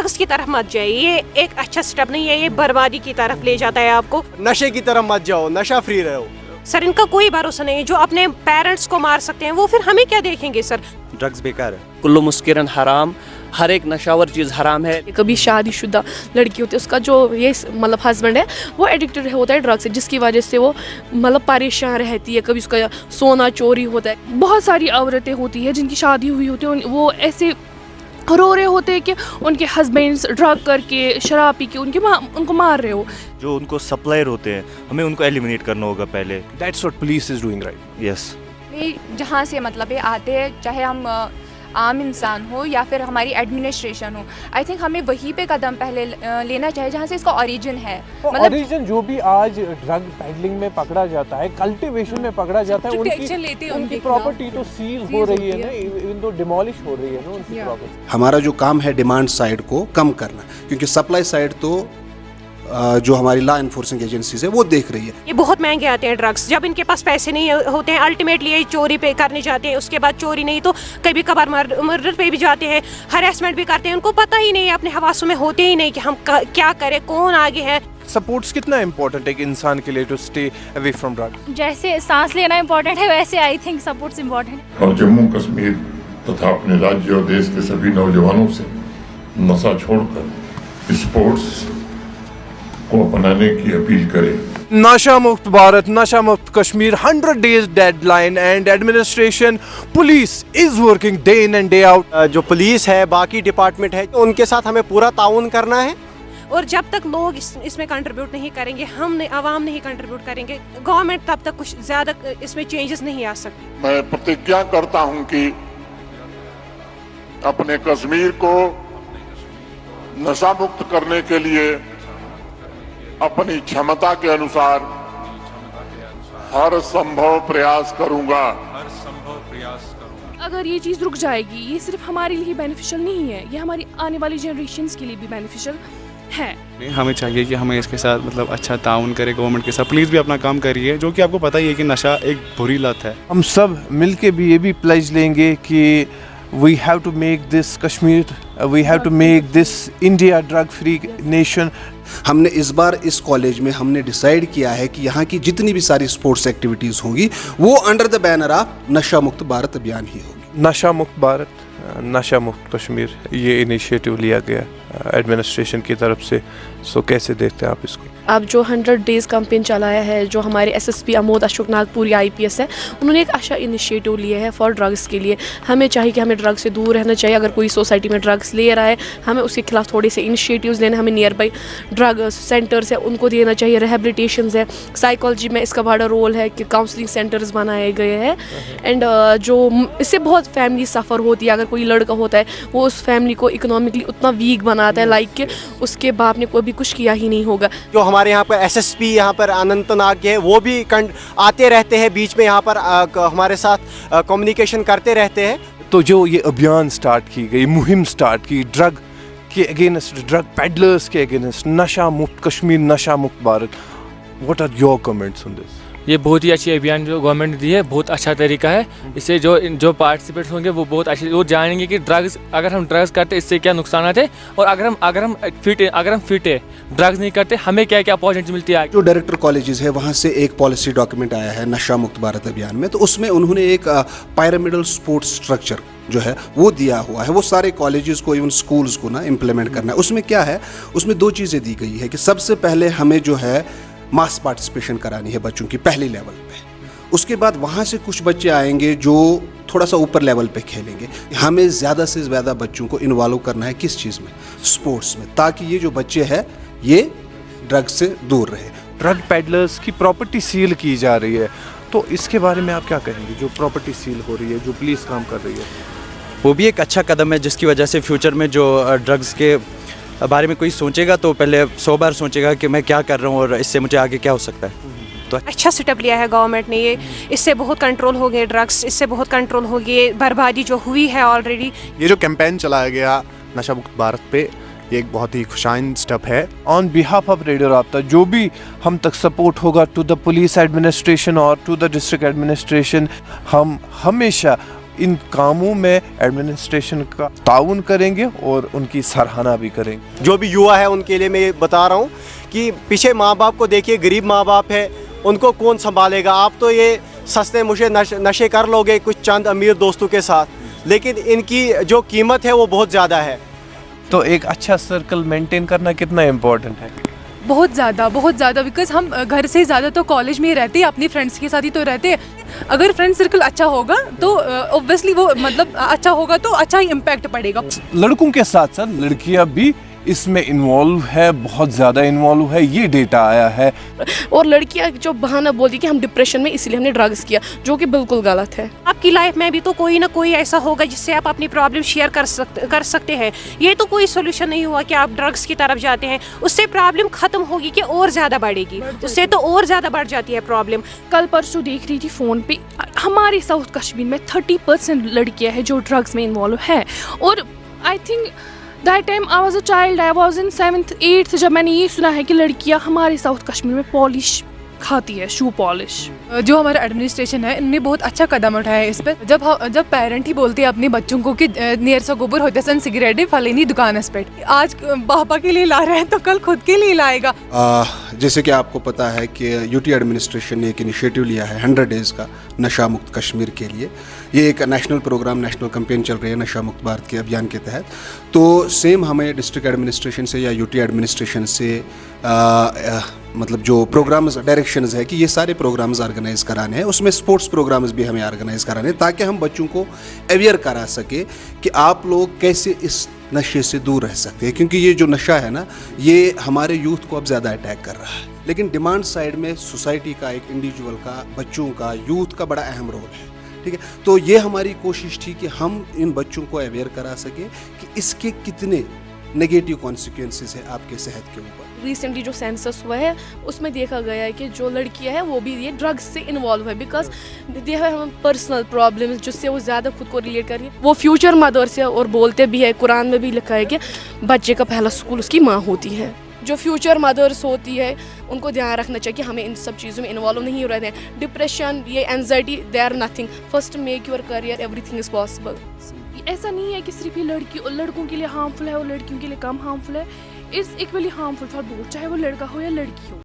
Drugs की तरफ मत जाइए, ये एक अच्छा स्टेप नहीं है, ये बर्बादी की तरफ ले जाता है आपको। नशे की तरफ मत जाओ, नशा फ्री रहो। सर इनका कोई भरोसा नहीं है, जो अपने पेरेंट्स को मार सकते हैं वो फिर हमें क्या देखेंगे सर। ड्रग्स बेकार है। कुल्लू मुस्किरन हराम, हर एक नशावर चीज़ हराम है। कभी शादीशुदा लड़की होती है, उसका जो ये मतलब हस्बैंड है वो एडिक्टेड होता है ड्रग्स से, जिसकी वजह से वो मतलब परेशान रहती है, कभी उसका सोना चोरी होता है। बहुत सारी औरतें होती है जिनकी शादी हुई होती है, वो ऐसे रो रहे होते हैं कि उनके हस्बैंड्स ड्रग करके शराब पी के उनको मार रहे हो। जो उनको सप्लायर होते हैं हमें उनको एलिमिनेट करना होगा पहले। That's what police is doing right. Yes. जहाँ से मतलब ये आते हैं, चाहे हम आम इंसान हो या फिर हमारी एडमिनिस्ट्रेशन हो, आई थिंक हमें वहीं पे कदम पहले लेना चाहिए जहाँ से इसका ओरिजिन है। मतलब ओरिजिन जो भी आज ड्रग पेडलिंग में पकड़ा जाता है, कल्टीवेशन में पकड़ा जाता है, उनकी प्रॉपर्टी तो सील हो रही है ना, इवन तो डिमोलिश हो रही है ना उनकी प्रॉपर्टी। हमारा जो काम है डिमांड साइड को कम करना, क्योंकि सप्लाई साइड तो जो हमारी लॉ एनफोर्सिंग एजेंसीज है वो देख रही है। ये बहुत महंगे आते हैं ड्रग्स, जब इनके पास पैसे नहीं होते हैं अल्टीमेटली ये चोरी पे करने जाते हैं, उसके बाद चोरी नहीं तो कभी कभार मर्डर पे भी जाते हैं, हरेसमेंट भी करते हैं। उनको पता ही नहीं है, अपने हवासों में होते ही नहीं कि हम क्या करें, कौन आगे है। सपोर्ट्स कितना इम्पोर्टेंट है एक इंसान के लिए to stay away from drug. जैसे सांस लेना इम्पोर्टेंट है, वैसे आई थिंक सपोर्ट्स इम्पोर्टेंट है। और जम्मू कश्मीर तथा अपने राज्य और देश के सभी नौजवानों से नशा छोड़कर स्पोर्ट्स को अपनाने की अपील करें। नशा मुक्त भारत, नशा मुक्त Kashmir, 100 days deadline and administration police is working day in and day out. जो पुलिस है, बाकी डिपार्टमेंट है, उनके साथ हमें पूरा ताउन करना है। और जब तक लोग इसमें कंट्रीब्यूट नहीं करेंगे, आवाम नहीं कंट्रीब्यूट करेंगे, गवर्नमेंट तब तक कुछ ज़्यादा इसमें चेंजेस नहीं आ सकते। मैं प्रतिज्ञा करता हूं कि अपने कश्मीर को नशा मुक्त करने के लिए अपनी क्षमता के अनुसार हर संभव प्रयास करूंगा। अगर ये चीज़ रुक जाएगी, ये सिर्फ हमारे लिए बेनिफिशियल नहीं है, ये हमारी आने वाली जनरेशन्स के लिए भी बेनिफिशियल है। हमें चाहिए कि हमें इसके साथ मतलब अच्छा ताउन करे गवर्नमेंट के साथ। पुलिस भी अपना काम कर रही है, जो कि आपको पता ही है कि नशा एक बुरी लत है। हम सब मिलके भी ये भी प्लेज लेंगे कि we have to make this Kashmir, we have to make this India drug free nation. हमने इस बार इस कॉलेज में हमने डिसाइड किया है कि यहाँ की जितनी भी सारी स्पोर्ट्स एक्टिविटीज़ होंगी वो अंडर द बैनर ऑफ नशा मुक्त भारत अभियान ही होगी। नशा मुक्त भारत, नशा मुक्त कश्मीर, ये इनिशिएटिव लिया गया एडमिनिस्ट्रेशन की तरफ से। सो कैसे देखते हैं आप इसको? अब जो 100 डेज़ कैंपेन चलाया है, जो हमारे एसएसपी अमोद अशोक नागपुरी IPS है, उन्होंने एक अच्छा इनिशिएटिव लिया है फॉर ड्रग्स के लिए। हमें चाहिए कि हमें ड्रग्स से दूर रहना चाहिए। अगर कोई सोसाइटी में ड्रग्स ले रहा है, हमें उसके खिलाफ थोड़े से इनिशिएटिव्स लेने, हमें नियर बाई ड्रग सेंटर्स है उनको देना चाहिए, रिहेबिलिटेशंस है, साइकोलॉजी में इसका बड़ा रोल है कि काउंसलिंग सेंटर्स बनाए गए हैं। एंड जो इससे बहुत फैमिली सफ़र होती है, अगर कोई लड़का होता है वो उस फैमिली को इकोनॉमिकली उतना वीक बनाता है लाइक कि उसके बाप ने कोई भी कुछ किया ही नहीं होगा। जो हमारे यहाँ पर SSP यहाँ पर अनंतनाग के है, वो भी आते रहते हैं बीच में, यहाँ पर हमारे साथ कम्युनिकेशन करते रहते हैं। तो जो ये अभियान स्टार्ट की गई, मुहिम स्टार्ट की ड्रग के अगेंस्ट, ड्रग पेडलर्स के अगेंस्ट, नशा मुक्त कश्मीर, नशा मुक्त Bharat, what are your comments on this? ये बहुत ही अच्छी अभियान जो गवर्नमेंट दी है, बहुत अच्छा तरीका है। इससे जो पार्टिसिपेट्स होंगे वो बहुत अच्छे, वो जानेंगे कि ड्रग्स, अगर हम ड्रग्स करते इससे क्या नुकसान है, और अगर हम फिट है ड्रग्स नहीं करते हमें क्या क्या अपॉर्चुनिटी मिलती है। जो डायरेक्टर कॉलेजेस है वहाँ से एक पॉलिसी डॉक्यूमेंट आया है नशा मुक्त भारत अभियान में, तो उसमें उन्होंने एक पिरामिडल स्पोर्ट्स स्ट्रक्चर जो है वो दिया हुआ है, वो सारे कॉलेजेस को, इवन स्कूल्स को ना इम्प्लीमेंट करना है। उसमें क्या है, उसमें 2 चीज़ें दी गई है कि सबसे पहले हमें जो है मास पार्टिसिपेशन करानी है बच्चों की पहले लेवल पे। उसके बाद वहाँ से कुछ बच्चे आएंगे जो थोड़ा सा ऊपर लेवल पे खेलेंगे। हमें ज़्यादा से ज़्यादा बच्चों को इन्वॉल्व करना है किस चीज़ में? स्पोर्ट्स में, ताकि ये जो बच्चे हैं ये ड्रग्स से दूर रहे। ड्रग पेडलर्स की प्रॉपर्टी सील की जा रही है, तो इसके बारे में आप क्या कहेंगे? जो प्रॉपर्टी सील हो रही है, जो पुलिस काम कर रही है, वो भी एक अच्छा कदम है, जिसकी वजह से फ्यूचर में जो ड्रग्स के बारे में कोई सोचेगा तो पहले 100 बार सोचेगा कि मैं क्या कर रहा हूँ और इससे मुझे आगे क्या हो सकता है। तो अच्छा स्टेप लिया है गवर्नमेंट ने, ये इससे बहुत कंट्रोल हो गए ड्रग्स, इससे बहुत कंट्रोल हो गई बर्बादी जो हुई है ऑलरेडी। ये जो कैंपेन चलाया गया नशा मुक्त भारत पे, ये एक बहुत ही खुशाइन स्टेप है। ऑन बिहाफ ऑफ रेडियो राब्ता जो भी हम तक सपोर्ट होगा टू द पुलिस एडमिनिस्ट्रेशन और टू द डिस्ट्रिक्ट एडमिनिस्ट्रेशन, हम हमेशा इन कामों में एडमिनिस्ट्रेशन का ताउन करेंगे और उनकी सराहना भी करेंगे। जो भी युवा है उनके लिए मैं बता रहा हूँ कि पीछे माँ बाप को देखिए, गरीब माँ बाप है, उनको कौन संभालेगा। आप तो ये सस्ते मुझे नशे कर लोगे कुछ चंद अमीर दोस्तों के साथ, लेकिन इनकी जो कीमत है वो बहुत ज़्यादा है। तो एक अच्छा सर्कल मेंटेन करना कितना इम्पोर्टेंट है? बहुत ज़्यादा, बिकॉज हम घर से ज़्यादा तो कॉलेज में ही रहते हैं, अपनी फ्रेंड्स के साथ ही तो रहते हैं। अगर फ्रेंड सर्कल अच्छा होगा तो ऑब्वियसली वो मतलब अच्छा होगा तो अच्छा ही इम्पैक्ट पड़ेगा। लड़कों के साथ साथ लड़कियां भी इसमें इन्वॉल्व है, बहुत ज़्यादा इन्वॉल्व है, ये डेटा आया है। और लड़कियां जो बहाना बोलती कि हम डिप्रेशन में इसलिए हमने ड्रग्स किया, जो कि बिल्कुल गलत है। आपकी लाइफ में भी तो कोई ना कोई ऐसा होगा जिससे आप अपनी प्रॉब्लम शेयर कर सकते हैं। ये तो कोई सोल्यूशन नहीं हुआ कि आप ड्रग्स की तरफ जाते हैं, उससे प्रॉब्लम ख़त्म होगी कि और ज़्यादा बढ़ेगी, उससे तो और ज़्यादा बढ़ जाती है प्रॉब्लम। कल परसों देख रही थी फ़ोन पे, हमारे साउथ कश्मीर में 30% लड़कियां हैं जो ड्रग्स में इन्वॉल्व है। और I think that time I was a child, I was in 7th 8th, जब मैंने ये सुना है कि लड़कियां हमारे साउथ कश्मीर में पॉलिश खाती है, शू पॉलिश। जो हमारा एडमिनिस्ट्रेशन है इनने बहुत अच्छा कदम उठाया है इस पर। जब पेरेंट ही बोलते हैं अपने बच्चों को कि नियर सा गोबर होते सन सिगरेट फलेनी दुकान पे, आज पापा के लिए ला रहे हैं तो कल खुद के लिए लाएगा। जैसे कि आपको पता है कि यूटी एडमिनिस्ट्रेशन ने एक इनिशिएटिव लिया है 100 डेज़ का नशा मुक्त कश्मीर के लिए। ये एक नेशनल प्रोग्राम, नेशनल कैंपेन चल रही है नशा मुक्त भारत के अभियान के तहत। तो सेम हमें डिस्ट्रिक्ट एडमिनिस्ट्रेशन से या यूटी एडमिनिस्ट्रेशन से मतलब जो प्रोग्राम्स डायरेक्शंस है कि ये सारे प्रोग्राम्स ऑर्गेनाइज कराने हैं, उसमें स्पोर्ट्स प्रोग्राम्स भी हमें ऑर्गेनाइज कराने हैं, ताकि हम बच्चों को अवेयर करा सके कि आप लोग कैसे इस नशे से दूर रह सकते हैं। क्योंकि ये जो नशा है ना, ये हमारे यूथ को अब ज़्यादा अटैक कर रहा है। लेकिन डिमांड साइड में सोसाइटी का, एक इंडिविजुअल का, बच्चों का, यूथ का बड़ा अहम रोल है। ठीक है, तो ये हमारी कोशिश थी कि हम इन बच्चों को अवेयर करा सके कि इसके कितने नेगेटिव कॉन्सिक्वेंसेस है आपके सेहत के ऊपर। रिसेंटली जो सेंसस हुआ है उसमें देखा गया है कि जो लड़कियां हैं वो भी ये ड्रग्स से इन्वॉल्व है, because they have personal problems जिससे वो ज़्यादा खुद को रिलेट कर रही है। वो फ्यूचर मदर्स है और बोलते भी है, कुरान में भी लिखा है कि बच्चे का पहला स्कूल उसकी माँ होती है। जो फ्यूचर मदर्स होती है उनको ध्यान रखना चाहिए कि हमें इन सब चीज़ों में इन्वॉल्व नहीं हो रहे हैं। डिप्रेशन, ये anxiety, they are nothing. First make your career, everything is possible. ऐसा नहीं है कि सिर्फ ये लड़कों के लिए हार्मफुल है और लड़कियों के लिए कम हार्मफुल है। It's equally harmful for both, चाहे वो लड़का हो या लड़की हो।